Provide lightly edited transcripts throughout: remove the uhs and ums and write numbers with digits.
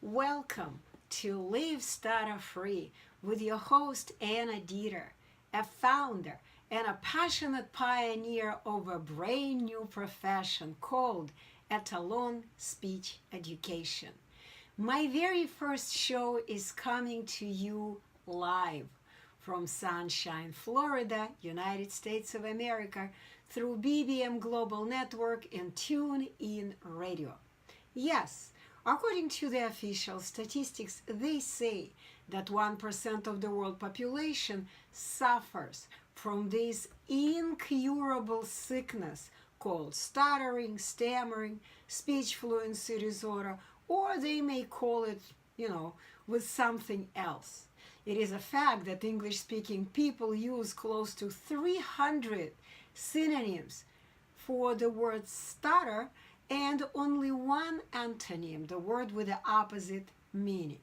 Welcome to Live Stutter-Free with your host Anna Deeter, a founder and a passionate pioneer of a brand new profession called Etalon Speech Education. My very first show is coming to you live from Sunshine, Florida, United States of America, through BBM Global Network and TuneIn Radio. Yes, according to the official statistics, they say that 1% of the world population suffers from this incurable sickness called stuttering, stammering, speech fluency disorder, or they may call it, with something else. It is a fact that English-speaking people use close to 300 synonyms for the word stutter and only one antonym, the word with the opposite meaning.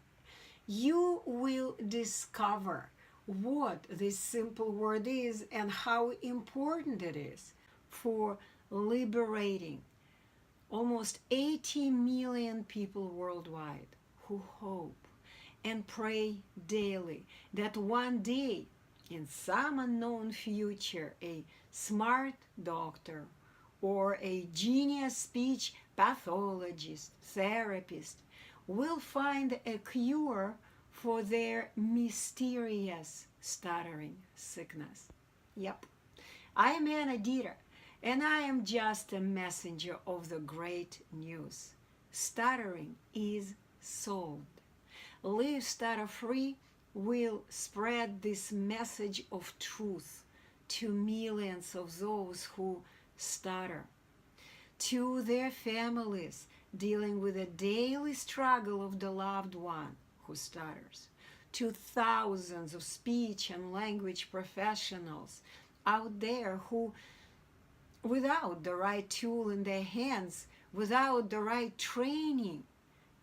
You will discover what this simple word is and how important it is for liberating almost 80 million people worldwide who hope and pray daily that one day, in some unknown future, a smart doctor or a genius speech pathologist, therapist, will find a cure for their mysterious stuttering sickness. Yep, I am Anna Deeter, and I am just a messenger of the great news. Stuttering is solved. Live Stutter-Free will spread this message of truth to millions of those who stutter, to their families dealing with the daily struggle of the loved one who stutters, to thousands of speech and language professionals out there who, without the right tool in their hands, without the right training,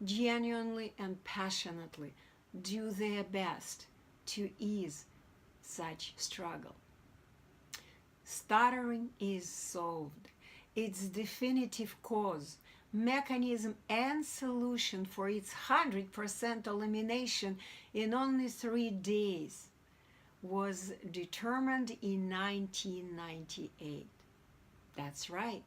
genuinely and passionately do their best to ease such struggle. Stuttering is solved. Its definitive cause, mechanism, and solution for its 100% elimination in only 3 days was determined in 1998. That's right,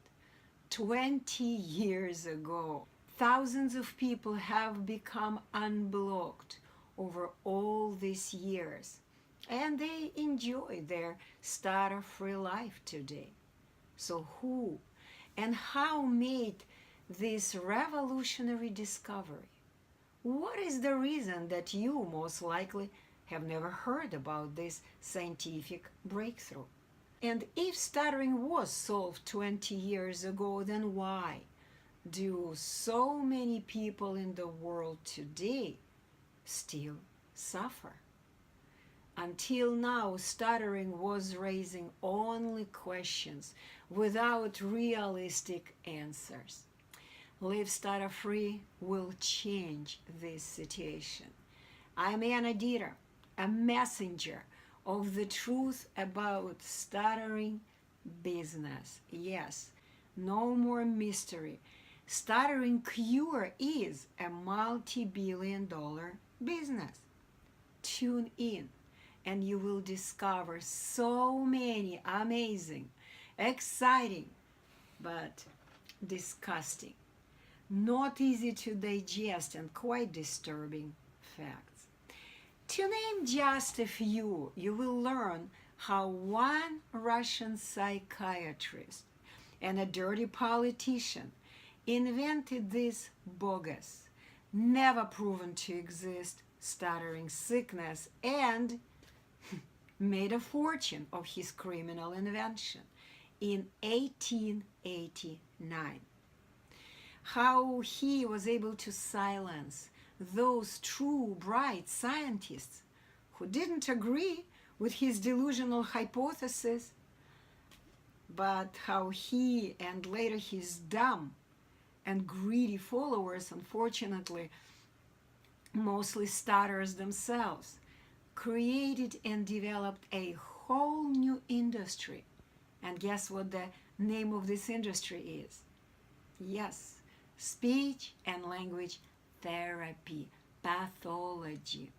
20 years ago. Thousands of people have become unblocked over all these years, and they enjoy their stutter-free life today. So who and how made this revolutionary discovery? What is the reason that you most likely have never heard about this scientific breakthrough? And if stuttering was solved 20 years ago, then why do so many people in the world today still suffer? Until now, stuttering was raising only questions without realistic answers. Live Stutter-Free will change this situation. I'm Anna Deeter, a messenger of the truth about stuttering business. Yes, no more mystery. Stuttering cure is a multi-billion-dollar business. Tune in and you will discover so many amazing, exciting, but disgusting, not easy to digest and quite disturbing facts. To name just a few, you will learn how one Russian psychiatrist and a dirty politician invented this bogus, never proven to exist stuttering sickness and made a fortune of his criminal invention in 1889. How he was able to silence those true bright scientists who didn't agree with his delusional hypothesis, but how he and later his dumb and greedy followers, unfortunately, mostly stutterers themselves, created and developed a whole new industry. And guess what the name of this industry is? Yes, speech and language therapy, pathology.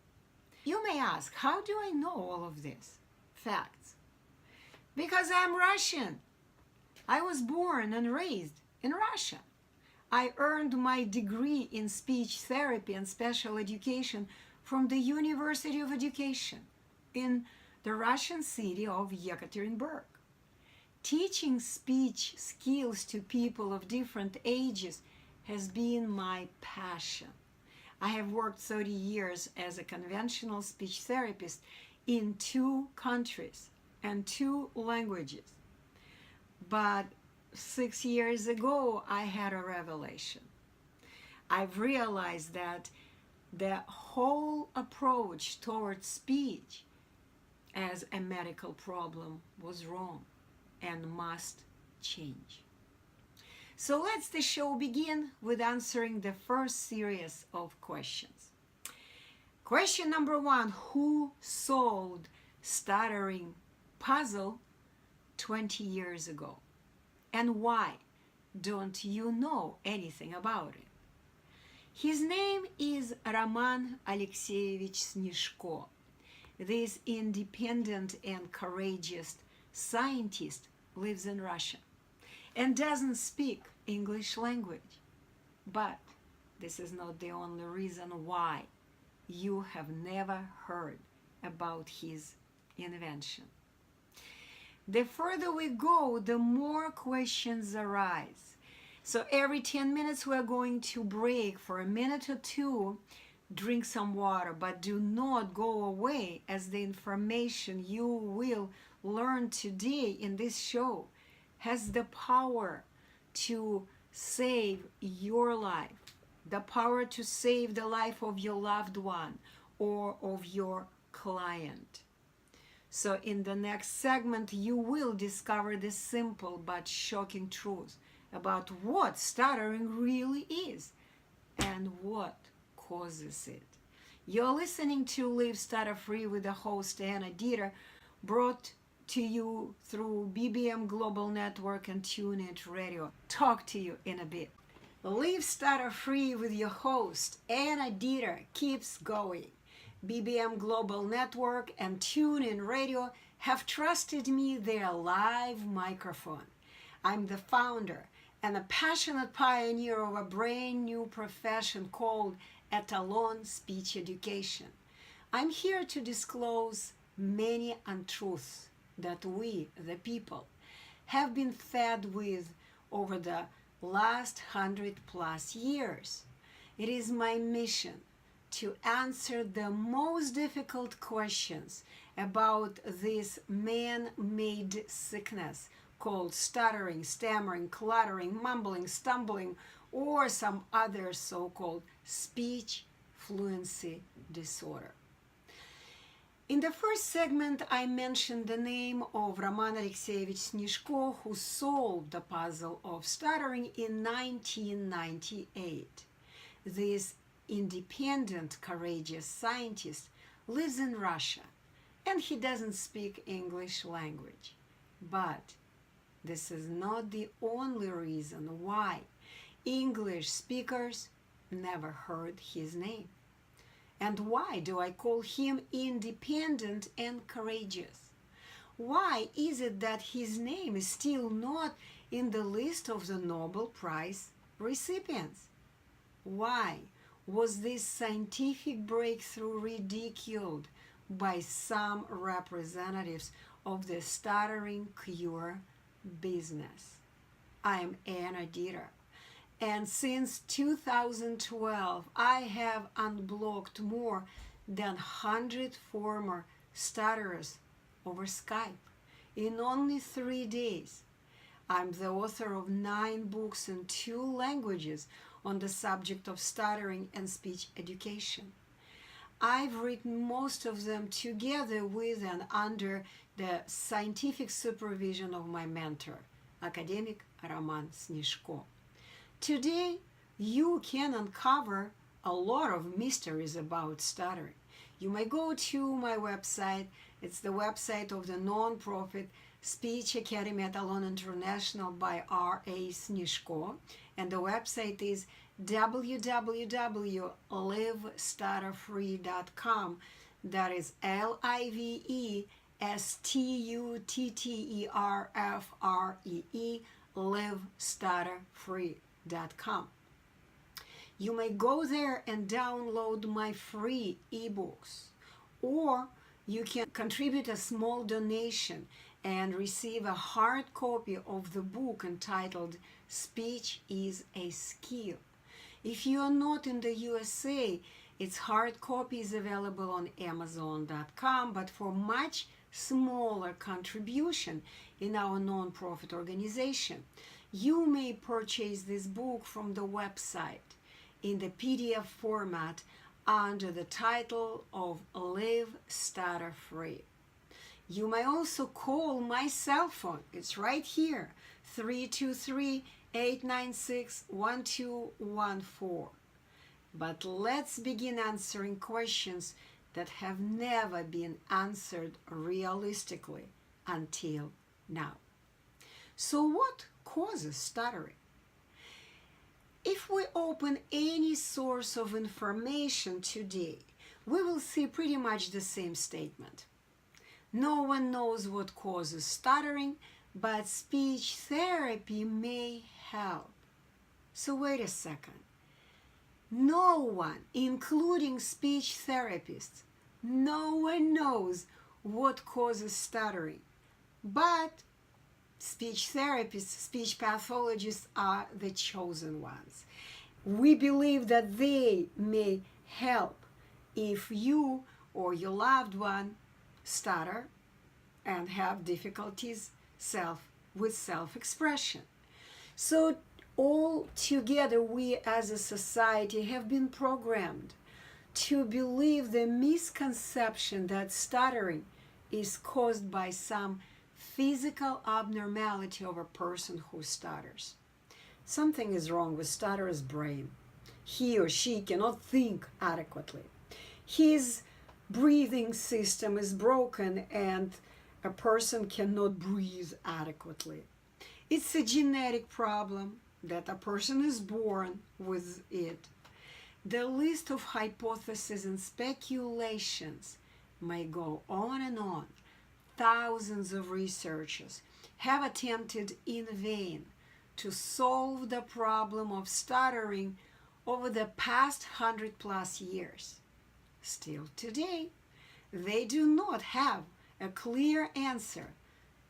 You may ask, how do I know all of this? Facts. Because I'm Russian. I was born and raised in Russia. I earned my degree in speech therapy and special education from the University of Education in the Russian city of Yekaterinburg. Teaching speech skills to people of different ages has been my passion. I have worked 30 years as a conventional speech therapist in 2 countries and 2 languages. But 6 years ago, I had a revelation. I've realized that the whole approach towards speech as a medical problem was wrong and must change. So let's the show begin with answering the first series of questions. Question number 1, who solved stuttering puzzle 20 years ago? And why don't you know anything about it? His name is Roman Alexeyevich Snishko. This independent and courageous scientist lives in Russia and doesn't speak English language. But this is not the only reason why you have never heard about his invention. The further we go, the more questions arise. So every 10 minutes we're going to break for a minute or 2, drink some water, but do not go away, as the information you will learn today in this show has the power to save your life, the power to save the life of your loved one or of your client. So in the next segment, you will discover the simple but shocking truth about what stuttering really is and what causes it. You're listening to Live Stutter-Free with the host Anna Deeter, brought to you through BBM Global Network and TuneIn Radio. Talk to you in a bit. Live Stutter-Free with your host Anna Deeter keeps going. BBM Global Network and TuneIn Radio have trusted me their live microphone. I'm the founder and a passionate pioneer of a brand new profession called Etalon Speech Education. I'm here to disclose many untruths that we, the people, have been fed with over the last 100+ years. It is my mission to answer the most difficult questions about this man-made sickness called stuttering, stammering, cluttering, mumbling, stumbling, or some other so-called speech fluency disorder. In the first segment, I mentioned the name of Roman Alexeyevich Snishko, who solved the puzzle of stuttering in 1998. This independent, courageous scientist lives in Russia, and he doesn't speak English language. But this is not the only reason why English speakers never heard his name. And why do I call him independent and courageous? Why is it that his name is still not in the list of the Nobel Prize recipients? Why was this scientific breakthrough ridiculed by some representatives of the stuttering cure business? I'm Anna Deeter, and since 2012 I have unblocked more than 100 former stutterers over Skype in only 3 days. I'm the author of 9 books in 2 languages on the subject of stuttering and speech education. I've written most of them together with and under the scientific supervision of my mentor, academic Roman Snishko. Today, you can uncover a lot of mysteries about stuttering. You may go to my website. It's the website of the non-profit Speech Academy Etalon International by R.A. Snishko, and the website is www.livestutterfree.com. That is LIVESTUTTERFREE, livestutterfree.com. You may go there and download my free ebooks, or you can contribute a small donation and receive a hard copy of the book entitled Speech is a Skill. If you are not in the USA, its hard copy is available on Amazon.com, but for much smaller contribution in our nonprofit organization, you may purchase this book from the website in the PDF format under the title of Live Stutter Free. You may also call my cell phone. It's right here, 323-896-1214. But let's begin answering questions that have never been answered realistically until now. So what causes stuttering? If we open any source of information today, we will see pretty much the same statement. No one knows what causes stuttering, but speech therapy may help. So wait a second. No one, including speech therapists, no one knows what causes stuttering, but speech therapists, speech pathologists are the chosen ones. We believe that they may help if you or your loved one stutter and have difficulties with self-expression. So all together, we as a society have been programmed to believe the misconception that stuttering is caused by some physical abnormality of a person who stutters. Something is wrong with stutterer's brain. He or she cannot think adequately. His breathing system is broken and a person cannot breathe adequately. It's a genetic problem that a person is born with it. The list of hypotheses and speculations may go on and on. Thousands of researchers have attempted in vain to solve the problem of stuttering over the past 100+ years. Still today, they do not have a clear answer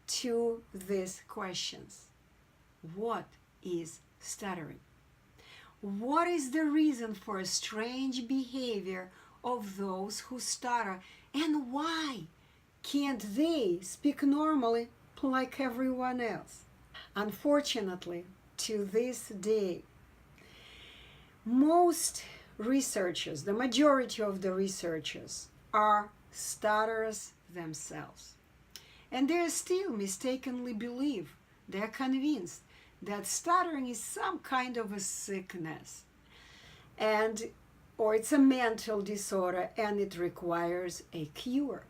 to these questions. What is stuttering? What is the reason for a strange behavior of those who stutter, and why can't they speak normally like everyone else? Unfortunately, to this day, most researchers, the majority of the researchers, are stutterers themselves. And they still mistakenly believe, they're convinced that stuttering is some kind of a sickness, or it's a mental disorder and it requires a cure.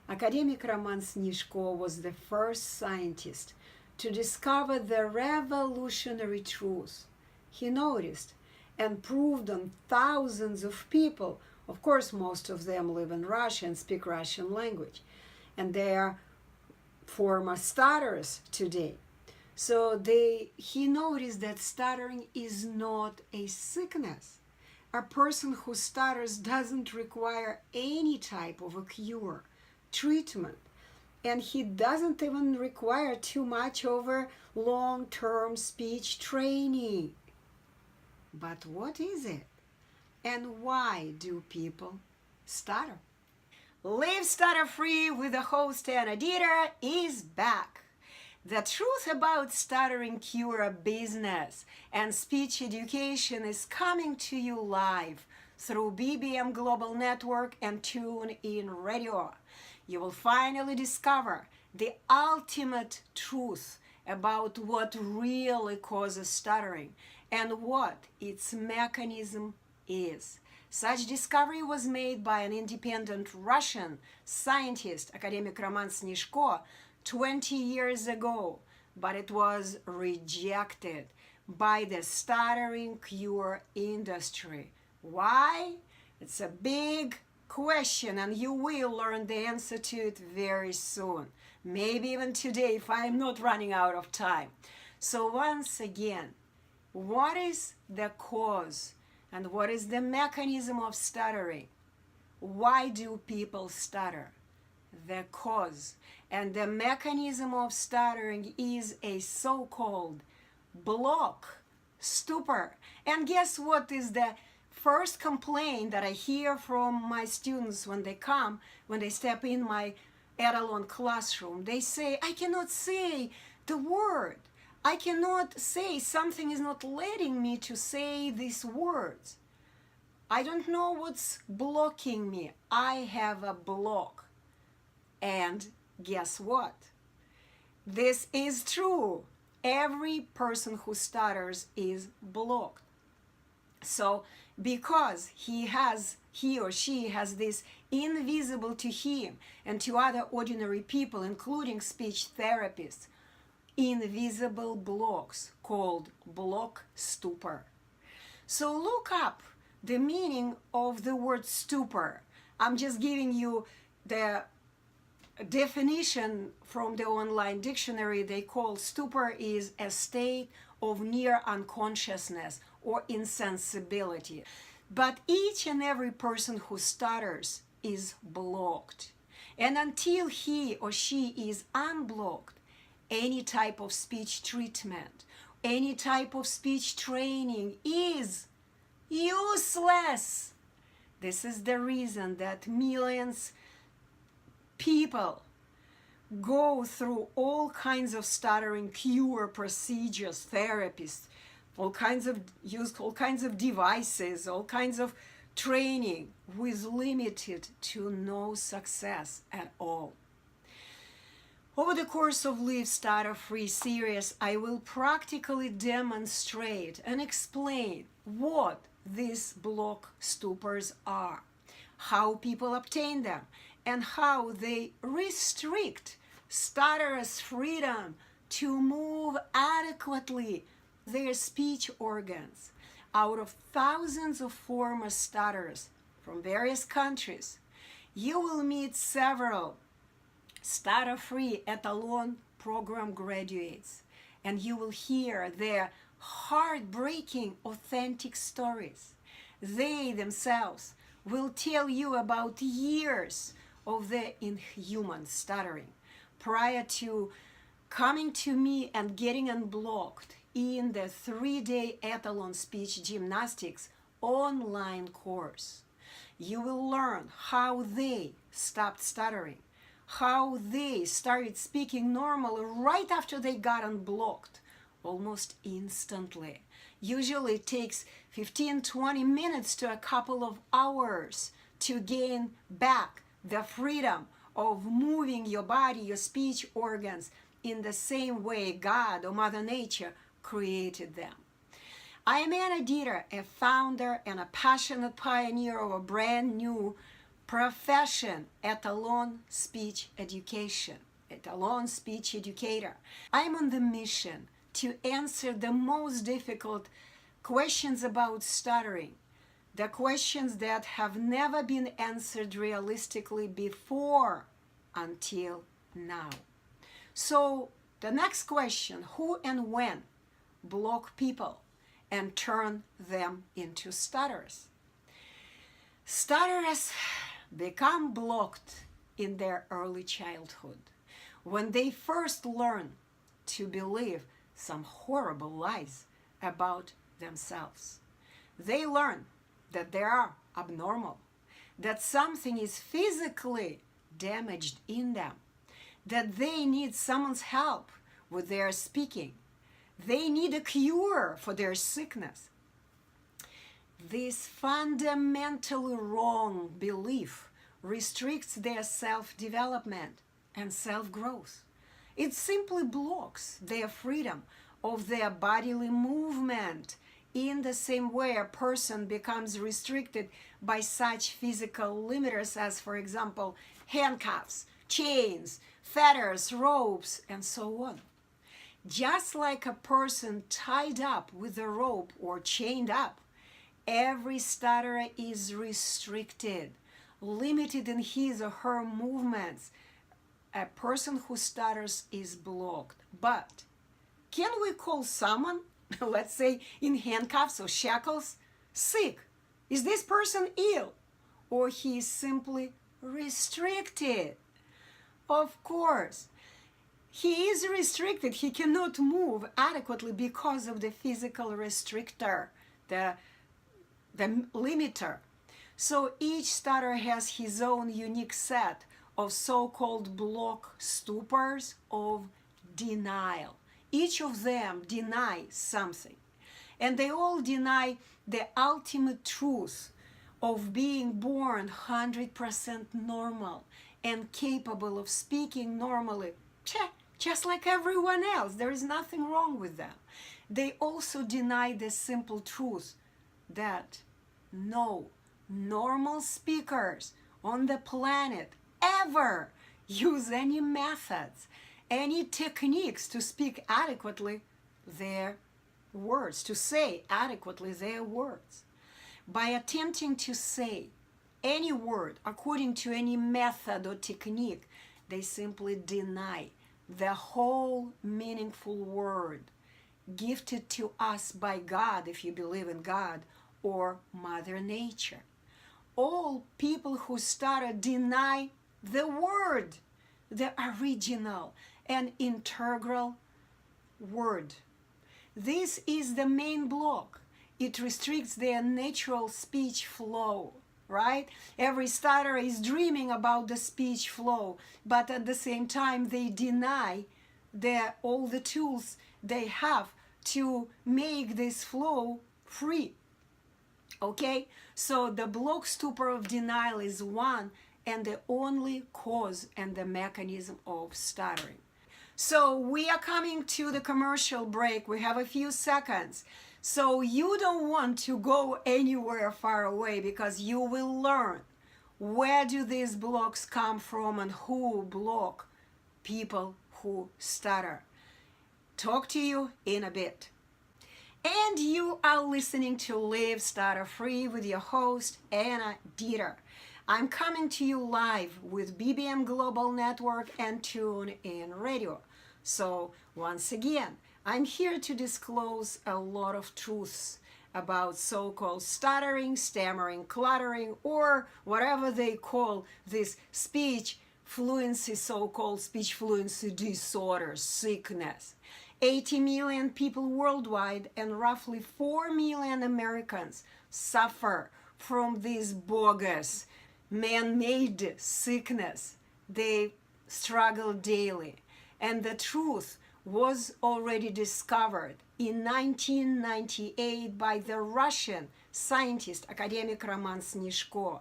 Academic Roman Snishko was the first scientist to discover the revolutionary truth. He noticed and proved on thousands of people. Of course, most of them live in Russia and speak Russian language, and they are former stutterers today. So he noticed that stuttering is not a sickness. A person who stutters doesn't require any type of a cure, treatment, and he doesn't even require too much over long-term speech training. But what is it? And why do people stutter? Live Stutter Free with the host Anna Deeter is back. The truth about stuttering cure business and speech education is coming to you live through BBM Global Network and TuneIn Radio. You will finally discover the ultimate truth about what really causes stuttering and what its mechanism is. Such discovery was made by an independent Russian scientist, academic Roman Snishko, 20 years ago, but it was rejected by the stuttering cure industry. Why? It's a big question, and you will learn the answer to it very soon. Maybe even today if I'm not running out of time. So once again, what is the cause and what is the mechanism of stuttering? Why do people stutter? The cause and the mechanism of stuttering is a so-called block, stupor. And guess what is the first complaint that I hear from my students when they step in my Etalon classroom? They say, I cannot say the word. I cannot say, something is not letting me to say these words. I don't know what's blocking me. I have a block. And guess what? This is true. Every person who stutters is blocked. So because he or she has this invisible to him and to other ordinary people, including speech therapists, invisible blocks called block stupor. So look up the meaning of the word stupor. I'm just giving you the definition from the online dictionary. They call stupor is a state of near unconsciousness or insensibility. But each and every person who stutters is blocked. And until he or she is unblocked, any type of speech treatment, any type of speech training is useless. This is the reason that millions people go through all kinds of stuttering cure procedures, therapists, use all kinds of devices, all kinds of training with limited to no success at all. Over the course of Live Stutter-Free series, I will practically demonstrate and explain what these block stupors are, how people obtain them, and how they restrict stutterers' freedom to move adequately their speech organs. Out of thousands of former stutterers from various countries, you will meet several Stutter-Free Etalon program graduates, and you will hear their heartbreaking, authentic stories. They themselves will tell you about years of their inhuman stuttering prior to coming to me and getting unblocked in the 3-day Etalon Speech Gymnastics online course. You will learn how they stopped stuttering, how they started speaking normally right after they got unblocked, almost instantly. Usually it takes 15-20 minutes to a couple of hours to gain back the freedom of moving your body, your speech organs in the same way God or Mother Nature created them. I am Anna Deeter, a founder and a passionate pioneer of a brand new profession, Etalon Speech Education, Etalon Speech Educator. I'm on the mission to answer the most difficult questions about stuttering, the questions that have never been answered realistically before until now. So the next question, who and when block people and turn them into stutterers? Stutterers become blocked in their early childhood when they first learn to believe some horrible lies about themselves. They learn that they are abnormal, that something is physically damaged in them, that they need someone's help with their speaking. They need a cure for their sickness. This fundamentally wrong belief restricts their self-development and self-growth. It simply blocks their freedom of their bodily movement in the same way a person becomes restricted by such physical limiters as, for example, handcuffs, chains, fetters, ropes, and so on. Just like a person tied up with a rope or chained up, every stutterer is restricted, limited in his or her movements. A person who stutters is blocked. But can we call someone, let's say in handcuffs or shackles, sick? Is this person ill? Or he is simply restricted? Of course. He is restricted. He cannot move adequately because of the physical restrictor, the limiter. So each stutterer has his own unique set of so-called block stupors of denial. Each of them denies something. And they all deny the ultimate truth of being born 100% normal and capable of speaking normally. Just like everyone else. There is nothing wrong with them. They also deny the simple truth that no normal speakers on the planet ever use any methods, any techniques to speak adequately their words, to say adequately their words. By attempting to say any word according to any method or technique, they simply deny the whole meaningful word gifted to us by God, if you believe in God, or Mother Nature. All people who stutter deny the word, the original and integral word. This is the main block. It restricts their natural speech flow, right? Every stutterer is dreaming about the speech flow, but at the same time they deny all the tools they have to make this flow free. Okay, so the block stupor of denial is one and the only cause and the mechanism of stuttering. So we are coming to the commercial break. We have a few seconds. So you don't want to go anywhere far away, because you will learn where do these blocks come from and who block people who stutter. Talk to you in a bit. And you are listening to Live Stutter-Free with your host, Anna Deeter. I'm coming to you live with BBM Global Network and TuneIn Radio. So once again, I'm here to disclose a lot of truths about so-called stuttering, stammering, cluttering, or whatever they call this speech fluency, so-called speech fluency disorder, sickness. 80 million people worldwide and roughly 4 million Americans suffer from this bogus, man-made sickness. They struggle daily. And the truth was already discovered in 1998 by the Russian scientist, academic Roman Snishko.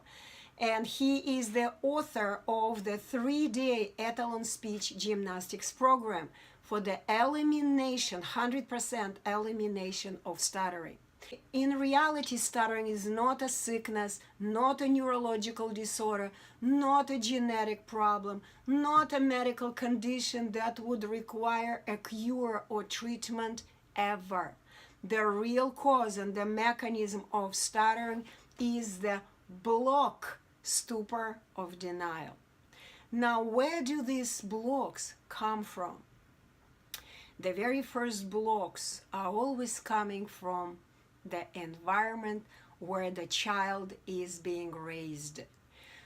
And he is the author of the 3-day Etalon Speech Gymnastics program for the elimination, 100% elimination of stuttering. In reality, stuttering is not a sickness, not a neurological disorder, not a genetic problem, not a medical condition that would require a cure or treatment ever. The real cause and the mechanism of stuttering is the block stupor of denial. Now, where do these blocks come from? The very first blocks are always coming from the environment where the child is being raised.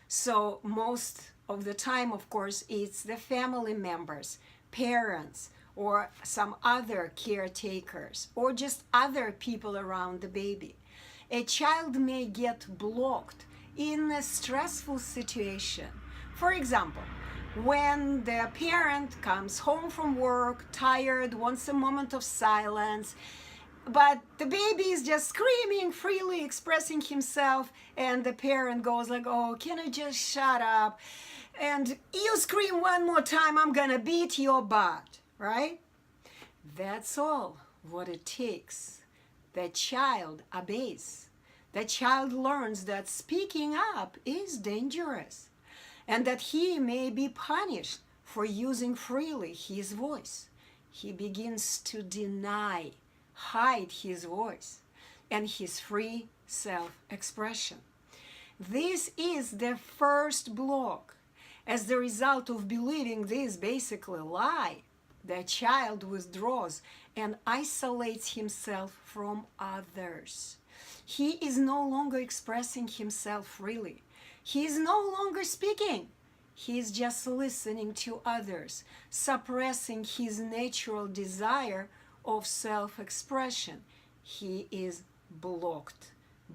So most of the time, of course, it's the family members, parents, or some other caretakers, or just other people around the baby. A child may get blocked in a stressful situation. For example, when the parent comes home from work, tired, wants a moment of silence, but the baby is just screaming, freely expressing himself, and the parent goes like, oh, can I just shut up? And you scream one more time, I'm gonna beat your butt, right? That's all what it takes. The child obeys. The child learns that speaking up is dangerous and that he may be punished for using freely his voice. he begins to deny, hide his voice and his free self-expression. This is the first block. As the result of believing this basically lie, the child withdraws and isolates himself from others. He is no longer expressing himself freely. He is no longer speaking. He is just listening to others, suppressing his natural desire of self-expression. He is blocked.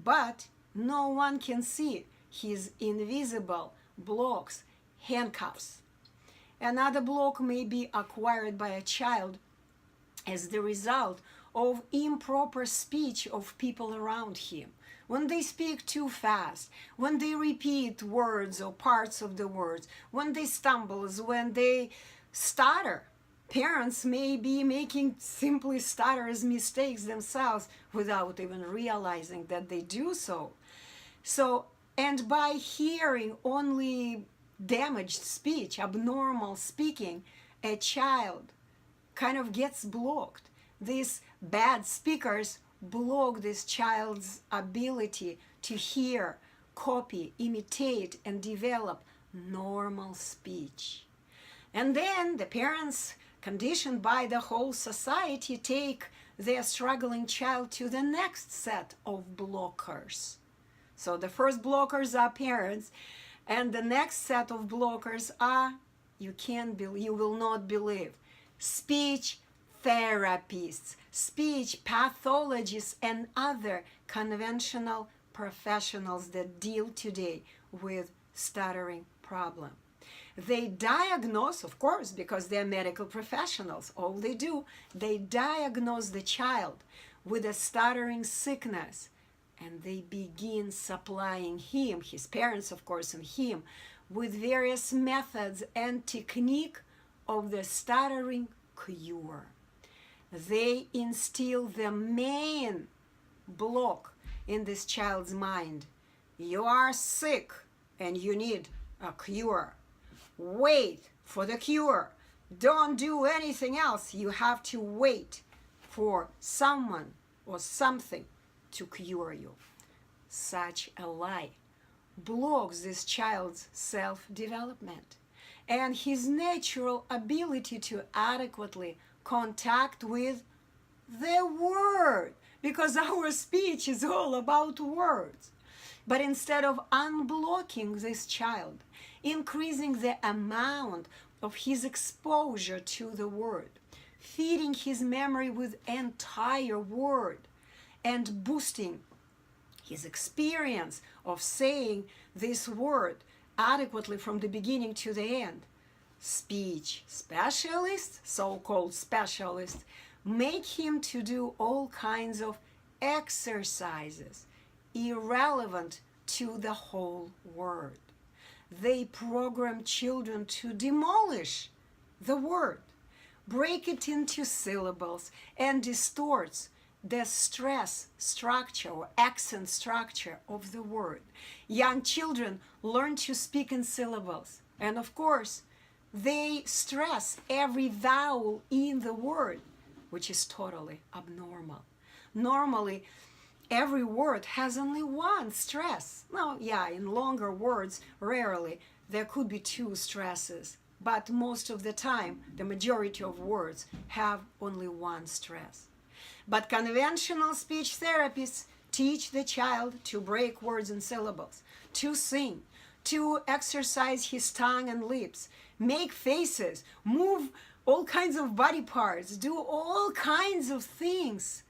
But no one can see his invisible blocks, handcuffs. Another block may be acquired by a child as the result of improper speech of people around him. When they speak too fast, when they repeat words or parts of the words, when they stumble, when they stutter. Parents may be making simply stutters mistakes themselves without even realizing that they do so. And by hearing only damaged speech, abnormal speaking, a child kind of gets blocked. These bad speakers block this child's ability to hear, copy, imitate, and develop normal speech. And then the parents, conditioned by the whole society, take their struggling child to the next set of blockers. So the first blockers are parents, and the next set of blockers are, you will not believe, speech therapists, speech pathologists, and other conventional professionals that deal today with stuttering problem. They diagnose, of course, because they're medical professionals. All they do, they diagnose the child with a stuttering sickness, and they begin supplying him, his parents, of course, and him, with various methods and technique of the stuttering cure. They instill the main block in this child's mind. You are sick and you need a cure. Wait for the cure. Don't do anything else. You have to wait for someone or something to cure you. Such a lie blocks this child's self-development and his natural ability to adequately contact with the word, because our speech is all about words. But instead of unblocking this child, increasing the amount of his exposure to the word, feeding his memory with entire word, and boosting his experience of saying this word adequately from the beginning to the end, speech specialists, so-called specialists, make him to do all kinds of exercises irrelevant to the whole word. They program children to demolish the word, break it into syllables, and distorts the stress structure or accent structure of the word. Young children learn to speak in syllables, and of course, they stress every vowel in the word, which is totally abnormal. Normally, every word has only one stress. Now, yeah, in longer words, rarely, there could be two stresses, but most of the time, the majority of words have only one stress. But conventional speech therapists teach the child to break words and syllables, to sing, to exercise his tongue and lips, make faces, move all kinds of body parts, do all kinds of things,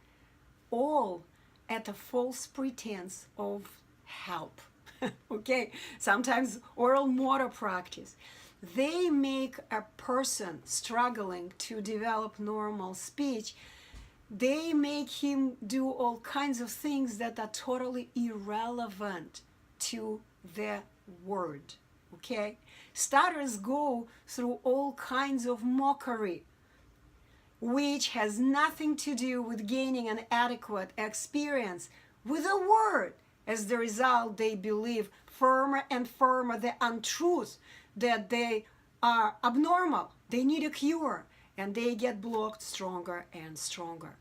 all at a false pretense of help. Okay, sometimes oral motor practice. They make a person struggling to develop normal speech, they make him do all kinds of things that are totally irrelevant to the word. Okay? Stutterers go through all kinds of mockery, which has nothing to do with gaining an adequate experience with a word. As the result, they believe firmer and firmer the untruth that they are abnormal, they need a cure, and they get blocked stronger and stronger.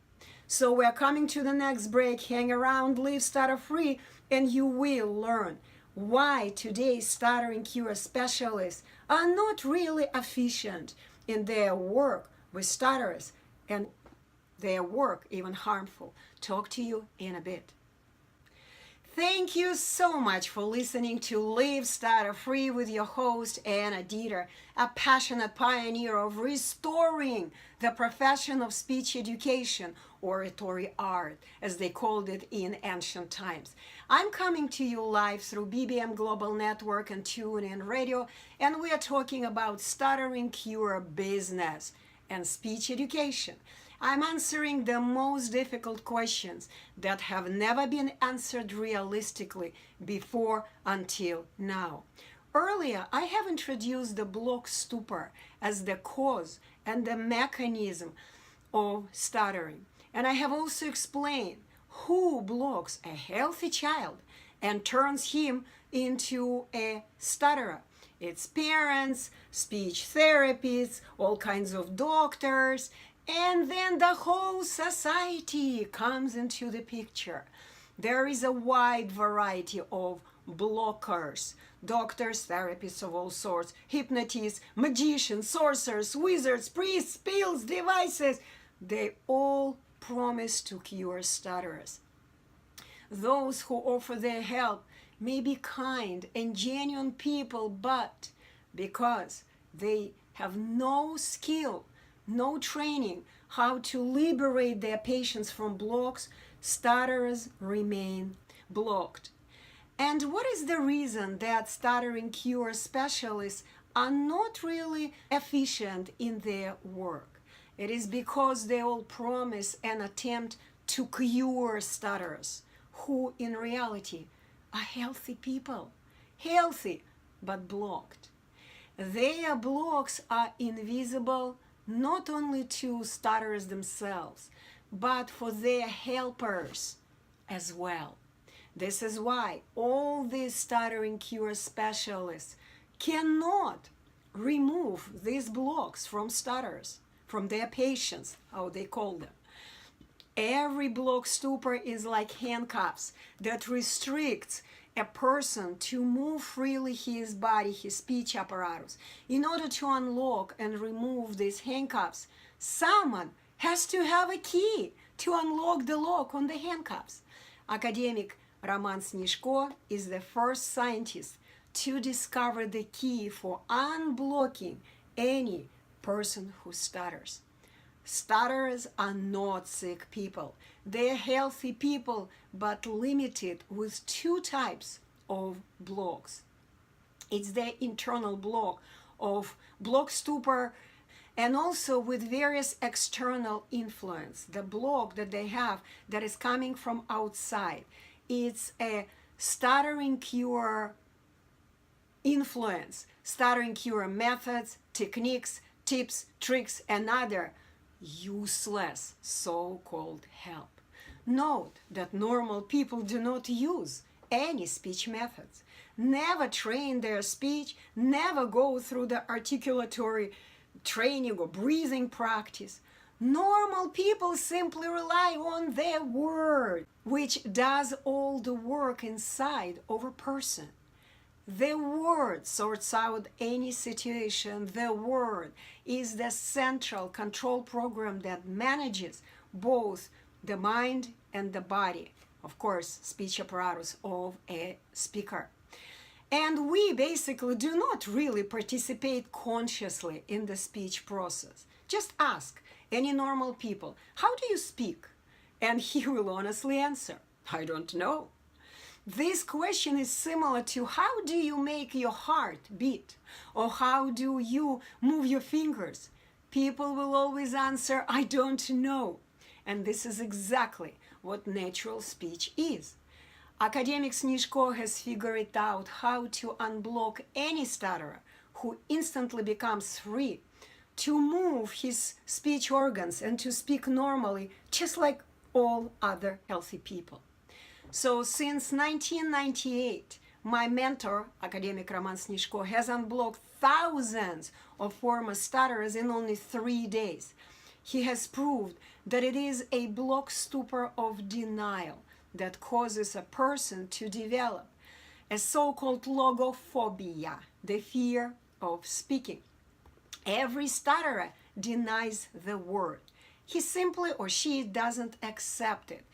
So we're coming to the next break. Hang around, live stutter-free, and you will learn why today's stuttering cure specialists are not really efficient in their work with stutterers, and their work even harmful. Talk to you in a bit. Thank you so much for listening to Live Stutter-Free with your host, Anna Deeter, a passionate pioneer of restoring the profession of speech education, oratory art, as they called it in ancient times. I'm coming to you live through BBM Global Network and TuneIn Radio, and we are talking about stuttering cure business and speech education. I'm answering the most difficult questions that have never been answered realistically before until now. Earlier, I have introduced the block stupor as the cause and the mechanism of stuttering. And I have also explained who blocks a healthy child and turns him into a stutterer. It's parents, speech therapists, all kinds of doctors, and then the whole society comes into the picture. There is a wide variety of blockers: doctors, therapists of all sorts, hypnotists, magicians, sorcerers, wizards, priests, pills, devices. They all promise to cure stutterers. Those who offer their help may be kind and genuine people, but because they have no skill, no training how to liberate their patients from blocks, stutterers remain blocked. And what is the reason that stuttering cure specialists are not really efficient in their work? It is because they all promise and attempt to cure stutterers, who in reality are healthy people, healthy but blocked. Their blocks are invisible not only to stutterers themselves, but for their helpers as well. This is why all these stuttering cure specialists cannot remove these blocks from stutterers, from their patients, how they call them. Every block stupor is like handcuffs that restricts a person to move freely his body, his speech apparatus. In order to unlock and remove these handcuffs, someone has to have a key to unlock the lock on the handcuffs. Academic Roman Snishko is the first scientist to discover the key for unblocking any person who stutters. Stutterers are not sick people. They are healthy people, but limited with two types of blocks. It's the internal block of block stupor, and also with various external influence. The block that they have that is coming from outside. It's a stuttering cure influence, stuttering cure methods, techniques, tips, tricks, and other useless so-called help. Note that normal people do not use any speech methods, never train their speech, never go through the articulatory training or breathing practice. Normal people simply rely on their word, which does all the work inside of a person. The word sorts out any situation. The word is the central control program that manages both the mind and the body, of course, speech apparatus of a speaker. And we basically do not really participate consciously in the speech process. Just ask any normal people, how do you speak? And he will honestly answer, I don't know. This question is similar to how do you make your heart beat? Or how do you move your fingers? People will always answer, I don't know. And this is exactly what natural speech is. Academic Snishko has figured out how to unblock any stutterer who instantly becomes free to move his speech organs and to speak normally, just like all other healthy people. So since 1998, My mentor, academic Roman Snishko, has unblocked thousands of former stutterers in only 3 days. He has proved that it is a block stupor of denial that causes a person to develop a so-called logophobia, the fear of speaking. Every stutterer denies the word. He simply or she doesn't accept it.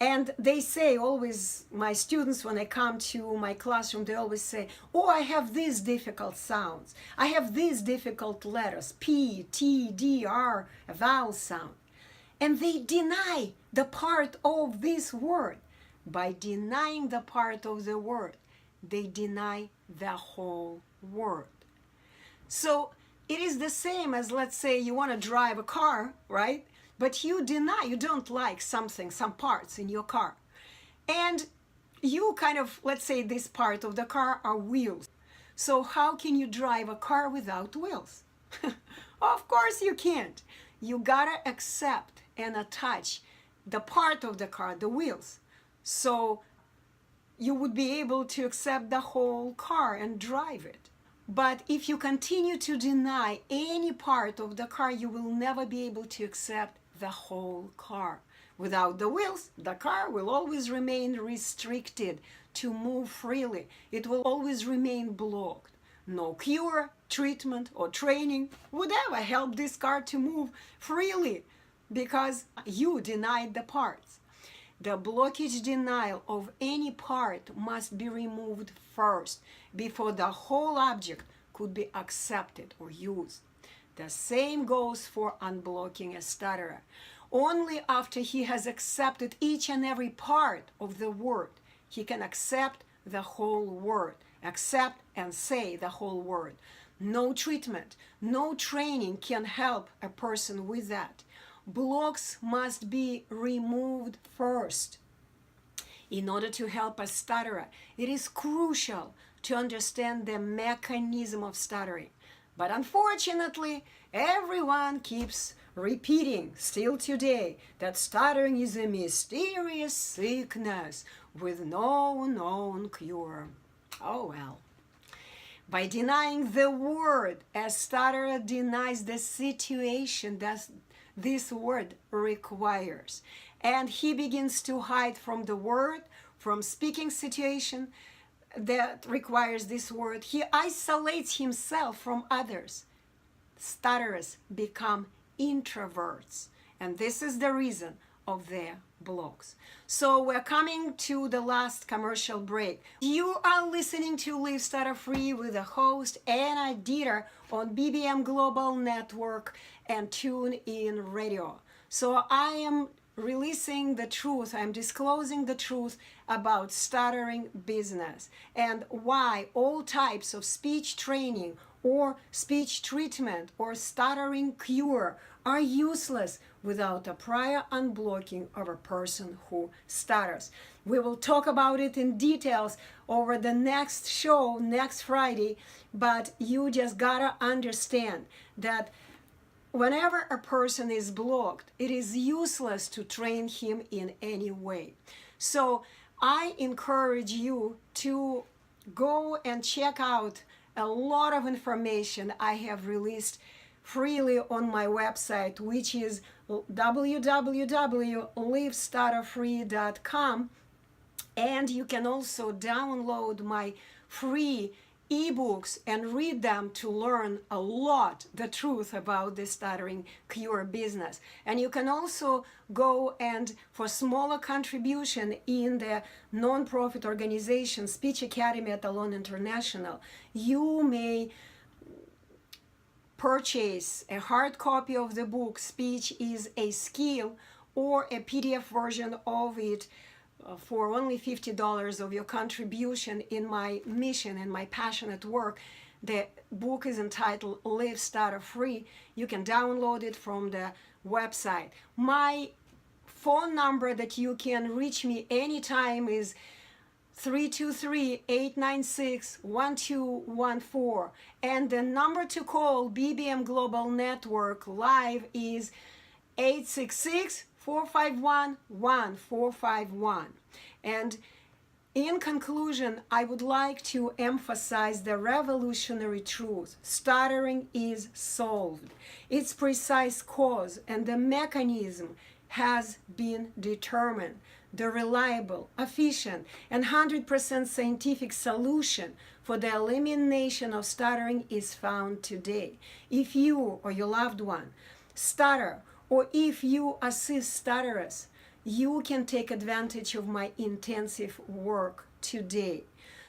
And they say always, my students, when I come to my classroom, they always say, oh, I have these difficult sounds. I have these difficult letters, P, T, D, R, a vowel sound. And they deny the part of this word. By denying the part of the word, they deny the whole word. So it is the same as, let's say, you want to drive a car, right? But you deny, you don't like something, some parts in your car. And you kind of, let's say this part of the car are wheels. So how can you drive a car without wheels? Of course you can't. You gotta accept and attach the part of the car, the wheels. So you would be able to accept the whole car and drive it. But if you continue to deny any part of the car, you will never be able to accept the whole car. Without the wheels, the car will always remain restricted to move freely. It will always remain blocked. No cure, treatment, or training would ever help this car to move freely because you denied the parts. The blockage denial of any part must be removed first before the whole object could be accepted or used. The same goes for unblocking a stutterer. Only after he has accepted each and every part of the word, he can accept the whole word, accept and say the whole word. No treatment, no training can help a person with that. Blocks must be removed first. In order to help a stutterer, it is crucial to understand the mechanism of stuttering. But unfortunately, everyone keeps repeating still today that stuttering is a mysterious sickness with no known cure. Oh well. By denying the word, a stutterer denies the situation that this word requires. And he begins to hide from the word, from speaking situation that requires this word. He isolates himself from others. Stutterers become introverts, and this is the reason of their blocks. So we're coming to the last commercial break. You are listening to Live Stutter-Free with the host Anna Deeter on BBM Global Network and TuneIn Radio. So I am releasing the truth, I'm disclosing the truth about stuttering business and why all types of speech training or speech treatment or stuttering cure are useless without a prior unblocking of a person who stutters. We will talk about it in details over the next show next Friday, but you just gotta understand that whenever a person is blocked, it is useless to train him in any way. So I encourage you to go and check out a lot of information I have released freely on my website, which is www.livestutterfree.com. And you can also download my free ebooks and read them to learn a lot the truth about the stuttering cure business. And you can also go and for smaller contribution in the non-profit organization Speech Academy Etalon International, you may purchase a hard copy of the book Speech is a Skill or a PDF version of it for only $50 of your contribution in my mission and my passionate work. The book is entitled Live Stutter-Free. You can download it from the website. My phone number that you can reach me anytime is 323-896-1214. And the number to call BBM Global Network Live is 866-451-1451. And In conclusion, I would like to emphasize the revolutionary truth. Stuttering is solved. Its precise cause and the mechanism has been determined. The reliable, efficient, and 100% scientific solution for the elimination of stuttering is found today. If you or your loved one stutter, or if you assist stutterers, you can take advantage of my intensive work today.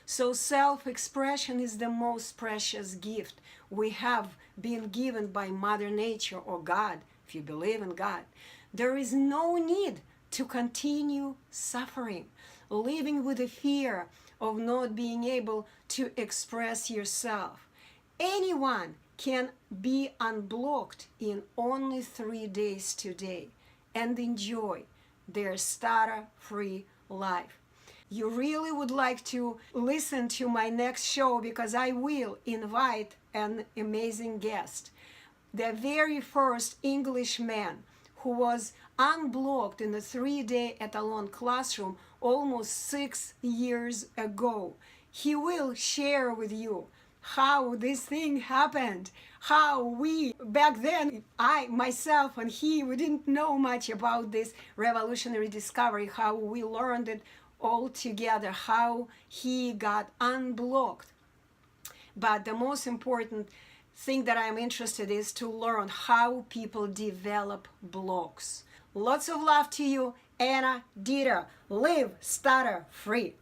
So self-expression is the most precious gift we have been given by Mother Nature or God, if you believe in God. There is no need to continue suffering, living with the fear of not being able to express yourself. Anyone can be unblocked in only 3 days today and enjoy their stutter-free life. You really would like to listen to my next show, because I will invite an amazing guest. The very first Englishman who was unblocked in a 3-day Etalon classroom almost 6 years ago. He will share with you how this thing happened, how we, back then, I, myself, and he, we didn't know much about this revolutionary discovery, how we learned it all together, how he got unblocked. But the most important thing that I'm interested in is to learn how people develop blocks. Lots of love to you, Anna Deeter. Live stutter free.